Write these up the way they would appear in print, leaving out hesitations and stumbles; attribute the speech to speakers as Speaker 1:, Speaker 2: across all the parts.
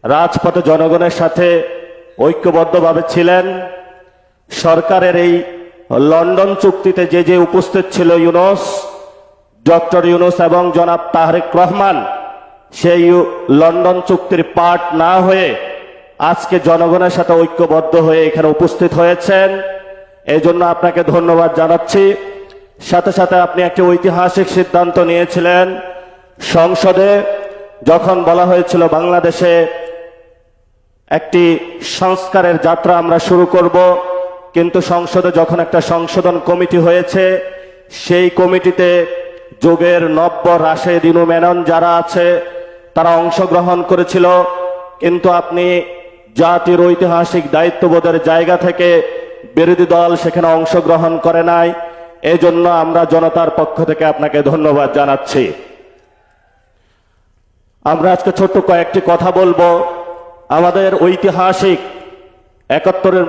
Speaker 1: রাজপথে জনগণের সাথে ঐক্যবদ্ধভাবে ছিলেন। সরকারের এই লন্ডন চুক্তিতে যে যে উপস্থিত ছিল ডক্টর ইউনূস এবং জনাব তারেক রহমান, সেই লন্ডন চুক্তির পার্ট না হয়ে আজকে জনগণের সাথে ঐক্যবদ্ধ হয়ে এখানে উপস্থিত হয়েছেন। এই জন্য আপনাকে ধন্যবাদ জানাচ্ছি। সাথে সাথে আপনি একটি ঐতিহাসিক সিদ্ধান্ত নিয়েছিলেন। সংসদে যখন বলা হয়েছিল বাংলাদেশে একটি সংস্কারের যাত্রা আমরা শুরু করব, কিন্তু সংসদে যখন একটা সংশোধন কমিটি হয়েছে, সেই কমিটিতে যোগের নব্য রাশেদ ইনু মেনন যারা আছে তারা অংশগ্রহণ করেছিল, কিন্তু আপনি জাতির ঐতিহাসিক দায়িত্ববোধের জায়গা থেকে বিরোধী দল সেখানে অংশগ্রহণ করে নাই। এই জন্য আমরা জনতার পক্ষ থেকে আপনাকে ধন্যবাদ জানাচ্ছি। আমরা আজকে ছোট্ট কয়েকটি কথা বলবো। আমাদের ঐতিহাসিক ৭১-এর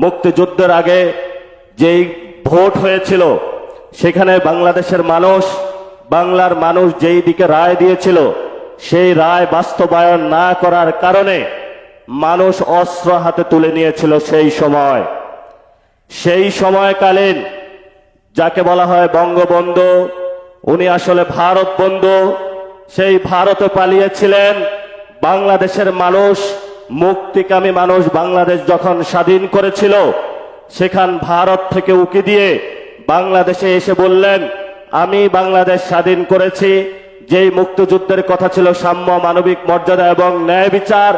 Speaker 1: মুক্তিযুদ্ধের আগে যেই ভোট হয়েছিল, সেখানে বাংলাদেশের মানুষ, বাংলার মানুষ যেই দিকে রায় দিয়েছিল, সেই রায় বাস্তবায়ন না করার কারণে মানুষ অস্ত্র হাতে তুলে নিয়েছিল। সেই সময়কালীন যাকে বলা হয় বঙ্গবন্ধু, উনি আসলে ভারত বন্ধু, সেই ভারতে পালিয়েছিলেন। বাংলাদেশের মানুষ, মুক্তিকামী মানুষ বাংলাদেশ যখন স্বাধীন করেছিল, সেখান ভারত থেকে উকি দিয়ে বাংলাদেশে এসে বললেন, আমি বাংলাদেশ স্বাধীন করেছি। যেই মুক্তিযুদ্ধের কথা ছিল সাম্য, মানবিক মর্যাদা এবং ন্যায় বিচার,